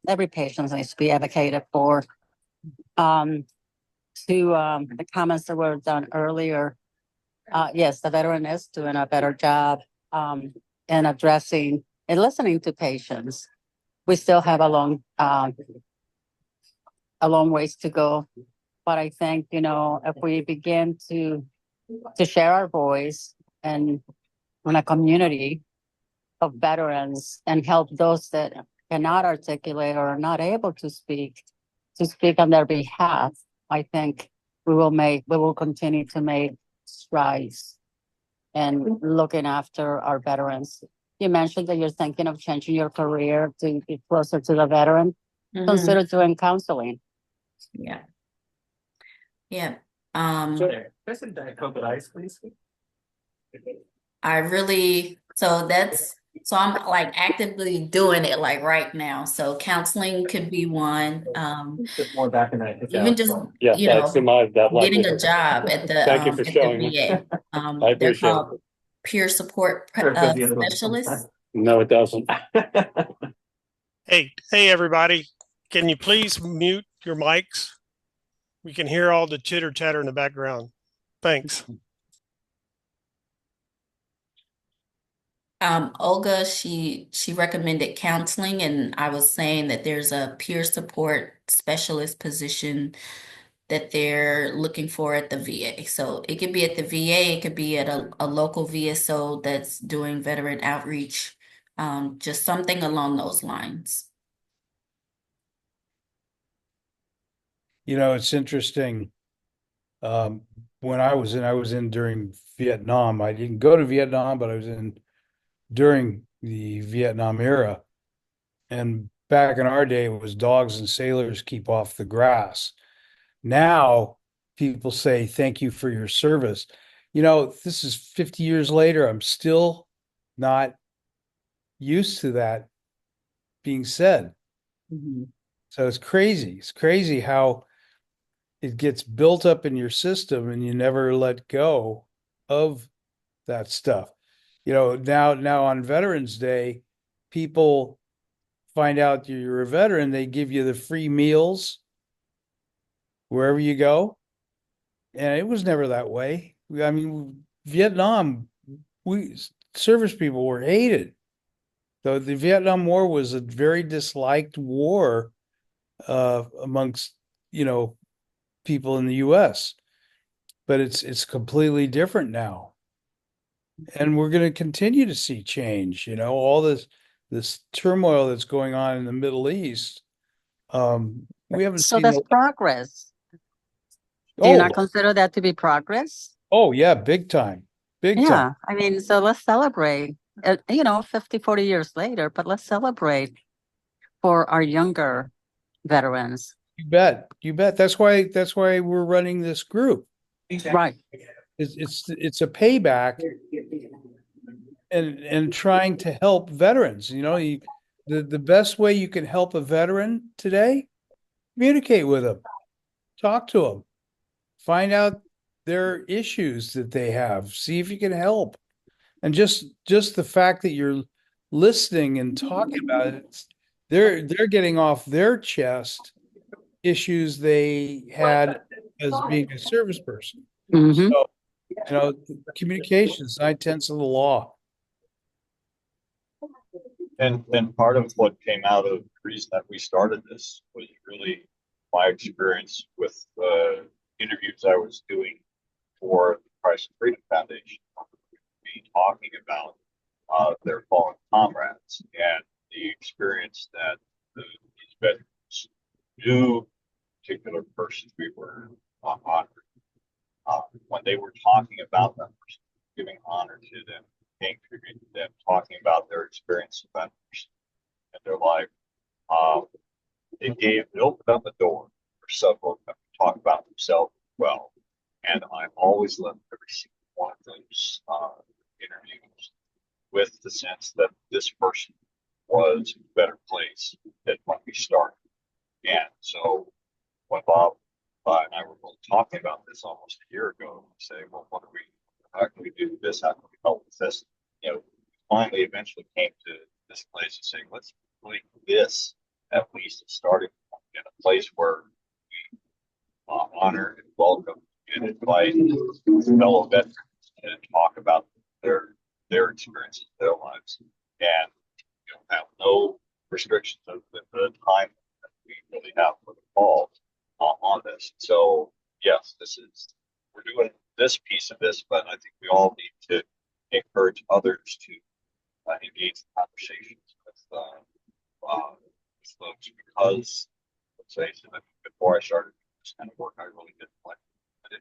S12: every patient needs to be advocated for. Um, to the comments that were done earlier, yes, the veteran is doing a better job in addressing and listening to patients. We still have a long ways to go, but I think if we begin to share our voice and in a community of veterans and help those that cannot articulate or are not able to speak on their behalf, I think we will continue to make strides in looking after our veterans. You mentioned that you're thinking of changing your career to be closer to the veteran. Consider doing counseling.
S2: Yeah. Yeah.
S13: Some Diet Coke with ice, please.
S2: So I'm like actively doing it like right now. So counseling could be one.
S13: Just more back in that.
S2: Even just,
S13: Yeah, thanks. That
S2: getting a
S13: likelihood.
S2: job
S13: Thank you for
S2: at the
S13: showing me.
S2: VA.
S13: I
S2: They're
S13: appreciate it.
S2: called peer support
S13: Sure, because the other one-
S2: specialists.
S13: No, it doesn't.
S6: Hey, everybody. Can you please mute your mics? We can hear all the chitter chatter in the background. Thanks.
S2: Olga, she recommended counseling, and I was saying that there's a peer support specialist position that they're looking for at the VA. So it could be at the VA, it could be at a local VSO that's doing veteran outreach, just something along those lines.
S3: It's interesting. When I was in during Vietnam. I didn't go to Vietnam, but I was in during the Vietnam era. And back in our day, it was dogs and sailors keep off the grass. Now people say, thank you for your service. This is 50 years later. I'm still not used to that being said. So it's crazy. It's crazy how it gets built up in your system and you never let go of that stuff. Now on Veterans Day, people find out you're a veteran, they give you the free meals wherever you go. And it was never that way. I mean, Vietnam, we service people were hated. So the Vietnam War was a very disliked war amongst, people in the US. But it's completely different now. And we're going to continue to see change, all this turmoil that's going on in the Middle East. We haven't
S12: So
S3: seen
S12: that's progress. Do you not consider that to be progress?
S3: Oh yeah, big time. Big
S12: Yeah,
S3: time.
S12: I mean, so let's celebrate, 50, 40 years later, but let's celebrate for our younger veterans.
S3: You bet. You bet. That's why we're running this group.
S12: Right.
S3: It's a payback and trying to help veterans. The best way you can help a veteran today, communicate with them, talk to them, find out their issues that they have, see if you can help. And just the fact that you're listening and talking about it, they're getting off their chest issues they had as being a service person. So, communication is 9/10 of the law.
S1: And part of what came out of the reason that we started this was really my experience with interviews I was doing for the Christ and Freedom Foundation. We talking about their fallen comrades and the experience that these veterans knew particular persons we were honoring. When they were talking about them, giving honor to them, paying tribute to them, talking about their experience of veterans in their life, it opened up a door for several of them to talk about themselves as well. And I always left every single one of those interviews with the sense that this person was in a better place than when we started. And so when Bob and I were both talking about this almost a year ago, we say, well, how can we do this? How can we help with this? You know, finally eventually came to this place and saying, let's make this at least a starting point in a place where we honor and welcome and invite fellow veterans to talk about their experiences, their lives, and have no restrictions of the time that we really have involved on this. So yes, we're doing this piece of this, but I think we all need to encourage others to engage in conversations with folks because let's face it, before I started this kind of work, I really didn't like it. I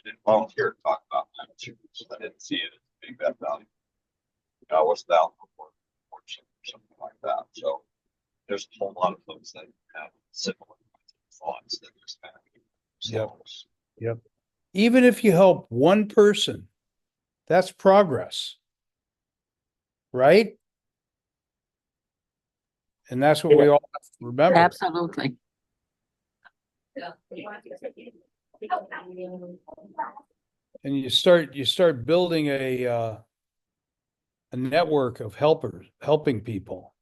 S1: didn't volunteer to talk about climate change. I didn't see it as being that valuable. I wasn't out for something like that. So there's a whole lot of folks that have similar thoughts that just kind of themselves.
S3: Yep. Even if you help one person, that's progress. Right? And that's what we all have to remember.
S12: Absolutely.
S3: And you start building a network of helping people.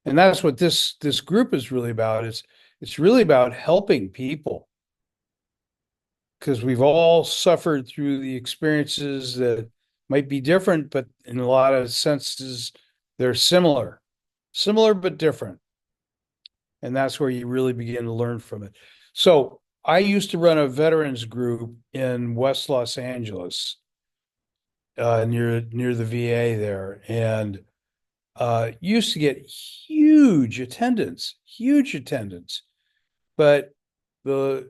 S3: And that's what this group is really about. It's really about helping people. Because we've all suffered through the experiences that might be different, but in a lot of senses, they're similar but different. And that's where you really begin to learn from it. So I used to run a veterans group in West Los Angeles, near the VA there, and used to get huge attendance. But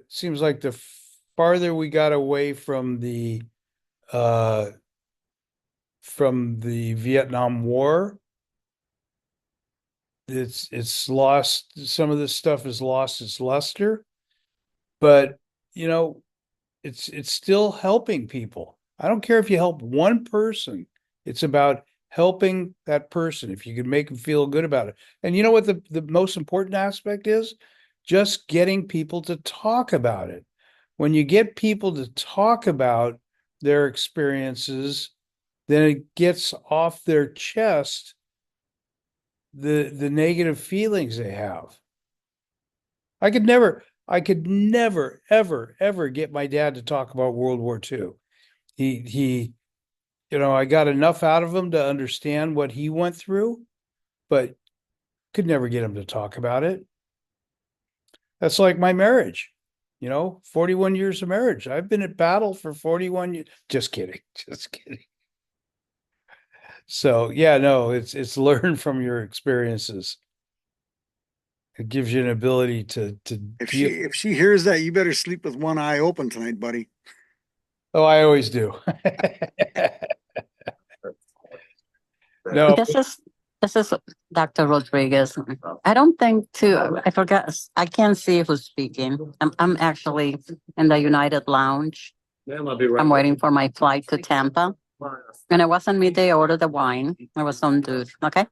S3: seems like the farther we got away from the Vietnam War, it's lost, some of this stuff has lost its luster, but it's still helping people. I don't care if you help one person, it's about helping that person if you can make them feel good about it. And you know what the most important aspect is? Just getting people to talk about it. When you get people to talk about their experiences, then it gets off their chest the negative feelings they have. I could never, ever get my dad to talk about World War II. He, I got enough out of him to understand what he went through, but could never get him to talk about it. That's like my marriage, 41 years of marriage. I've been at battle for 41 years. Just kidding. So yeah, no, it's learn from your experiences. It gives you an ability to
S4: If she hears that, you better sleep with one eye open tonight, buddy.
S3: Oh, I always do. No,
S12: This is Dr. Rodriguez. I don't think I forgot. I can't see who's speaking. I'm actually in the United Lounge. I'm waiting for my flight to Tampa. And it wasn't me, they ordered the wine. It was some dude. Okay.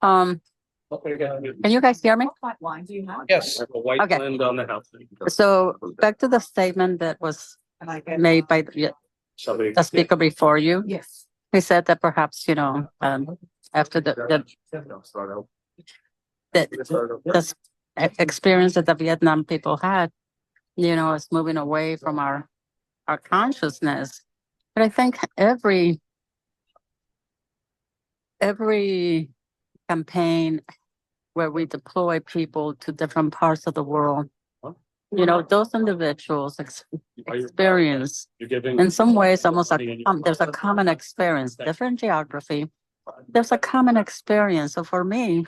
S12: Can you guys hear me?
S3: Yes.
S12: Okay. So back to the statement that was made by the speaker before you.
S10: Yes.
S12: He said that perhaps, after the experience that the Vietnam people had, is moving away from our consciousness. But I think every campaign where we deploy people to different parts of the world, those individuals experience in some ways almost there's a common experience, different geography. There's a common experience. So for me,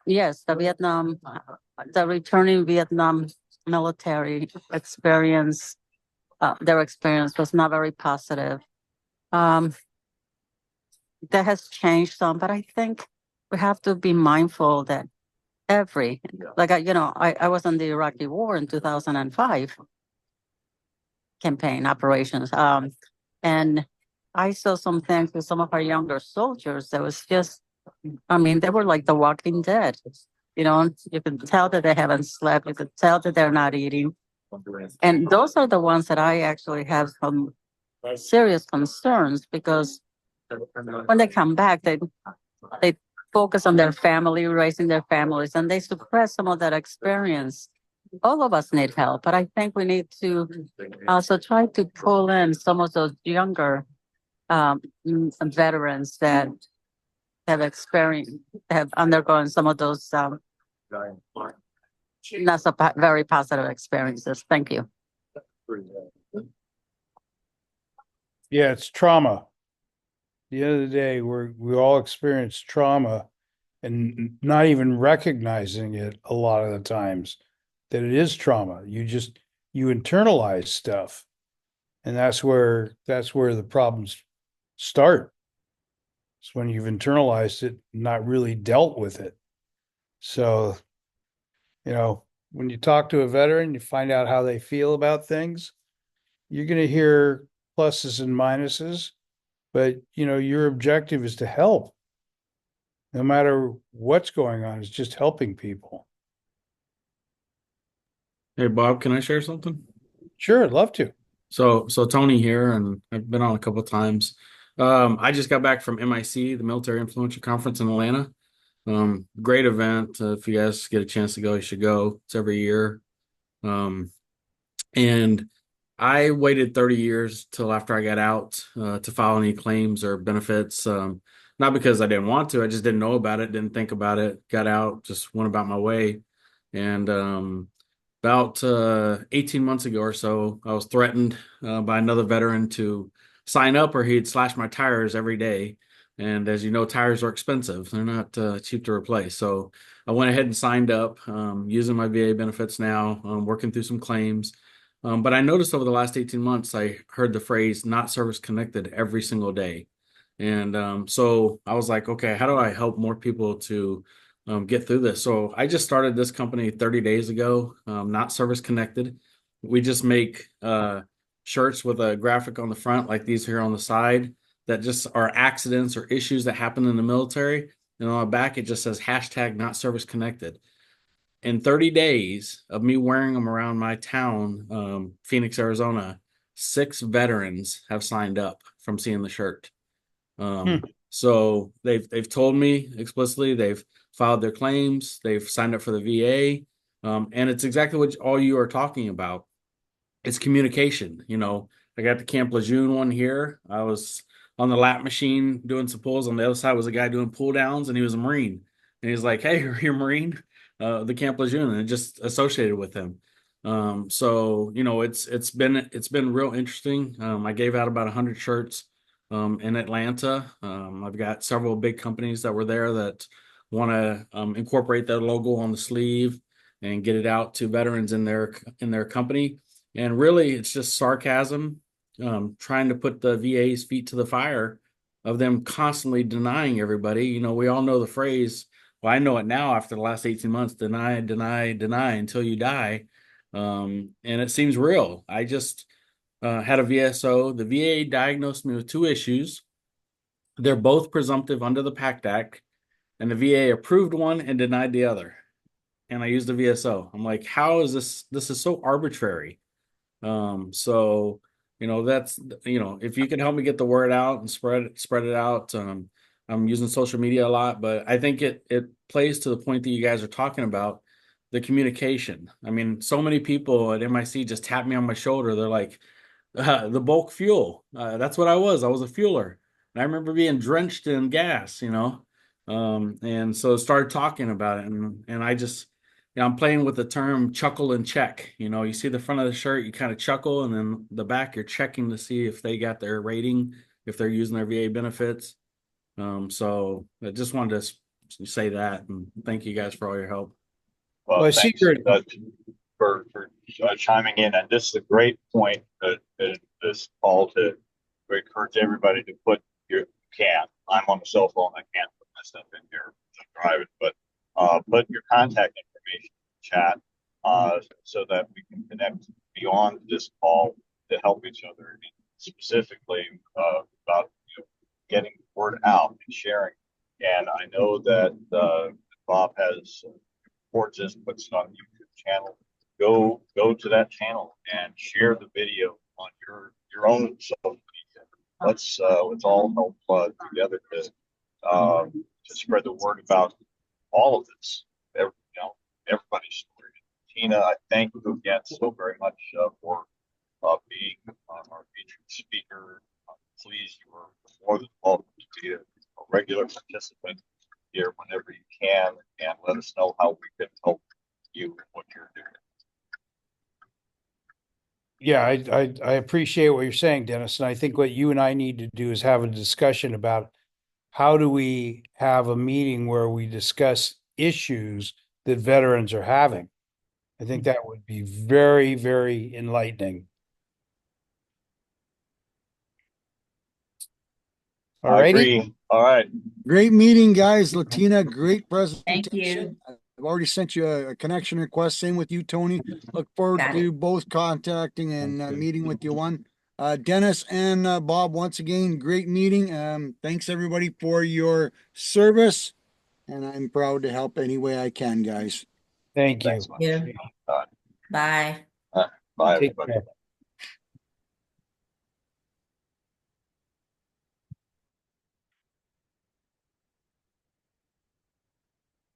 S12: yes, the returning Vietnam military experience, their experience was not very positive. That has changed some, but I think we have to be mindful that I was in the Iraqi war in 2005 campaign operations. And I saw some things with some of our younger soldiers that was just, they were like the walking dead. You can tell that they haven't slept. You can tell that they're not eating. And those are the ones that I actually have some serious concerns because when they come back, they focus on their family, raising their families, and they suppress some of that experience. All of us need help, but I think we need to also try to pull in some of those younger veterans that have undergone some of those not so very positive experiences. Thank you.
S3: Yeah, it's trauma. At the end of the day, we all experience trauma and not even recognizing it a lot of the times that it is trauma. You internalize stuff. And that's where the problems start. It's when you've internalized it, not really dealt with it. So, when you talk to a veteran, you find out how they feel about things. You're going to hear pluses and minuses, but your objective is to help. No matter what's going on, it's just helping people.
S14: Hey, Bob, can I share something?
S3: Sure, I'd love to.
S14: So Tony here, and I've been on a couple of times. I just got back from MIC, the Military Influential Conference in Atlanta. Great event. If you guys get a chance to go, you should go. It's every year. And I waited 30 years till after I got out to file any claims or benefits. Not because I didn't want to, I just didn't know about it, didn't think about it, got out, just went about my way. And about 18 months ago or so, I was threatened by another veteran to sign up or he'd slash my tires every day. And as you know, tires are expensive. They're not cheap to replace. So I went ahead and signed up using my VA benefits now, working through some claims. But I noticed over the last 18 months, I heard the phrase not service connected every single day. And so I was like, okay, how do I help more people to get through this? So I just started this company 30 days ago, not service connected. We just make shirts with a graphic on the front like these here on the side that just are accidents or issues that happen in the military. And on the back, it just says hashtag not service connected. In 30 days of me wearing them around my town, Phoenix, Arizona, 6 veterans have signed up from seeing the shirt. So they've told me explicitly, they've filed their claims, they've signed up for the VA. And it's exactly what all you are talking about. It's communication. I got the Camp Lejeune one here. I was on the lap machine doing some pulls. On the other side was a guy doing pull downs, and he was a Marine. And he's like, "Hey, you're a Marine?" The Camp Lejeune, and it just associated with him. So it's been real interesting. I gave out about 100 shirts in Atlanta. I've got several big companies that were there that want to incorporate their logo on the sleeve and get it out to veterans in their company. And really, it's just sarcasm, trying to put the VA's feet to the fire of them constantly denying everybody. We all know the phrase. Well, I know it now after the last 18 months, deny, deny, deny until you die. And it seems real. I just had a VSO. The VA diagnosed me with 2 issues. They're both presumptive under the PACT Act, and the VA approved one and denied the other. And I used the VSO. I'm like, how is this? This is so arbitrary. So that's if you can help me get the word out and spread it out. I'm using social media a lot, but I think it plays to the point that you guys are talking about, the communication. I mean, so many people at MIC just tap me on my shoulder. They're like, the bulk fuel. That's what I was. I was a fueler. And I remember being drenched in gas, and so started talking about it. And I just, I'm playing with the term chuckle and check. You see the front of the shirt, you kind of chuckle, and then the back, you're checking to see if they got their rating, if they're using their VA benefits. So I just wanted to say that, and thank you guys for all your help.
S3: Well,
S1: Thanks for chiming in. And this is a great point that this call to encourage everybody to put your can. I'm on the cell phone. I can't put my stuff in here. I'm driving, but put your contact information in the chat so that we can connect beyond this call to help each other. And specifically about getting the word out and sharing. And I know that Bob has reports this, puts it on the YouTube channel. Go to that channel and share the video on your own social media. Let's all help together to spread the word about all of this. Everybody's story. Tina, I thank you again so very much for being our featured speaker. Please, you are more than welcome to be a regular participant here whenever you can, and let us know how we can help you and what you're doing.
S3: Yeah, I appreciate what you're saying, Dennis. And I think what you and I need to do is have a discussion about how do we have a meeting where we discuss issues that veterans are having. I think that would be very, very enlightening. All
S1: I
S3: righty.
S1: agree. All right.
S4: Great meeting, guys. Latina, great presentation.
S2: Thank you.
S4: I've already sent you a connection request. Same with you, Tony. Look forward
S2: Got
S4: to
S2: it.
S4: both contacting and meeting with you one. Dennis and Bob, once again, great meeting. Thanks everybody for your service. And I'm proud to help any way I can, guys.
S3: Thank you.
S1: Thanks much.
S2: Yeah. Bye.
S1: Bye,
S3: Take
S1: everybody.
S3: care.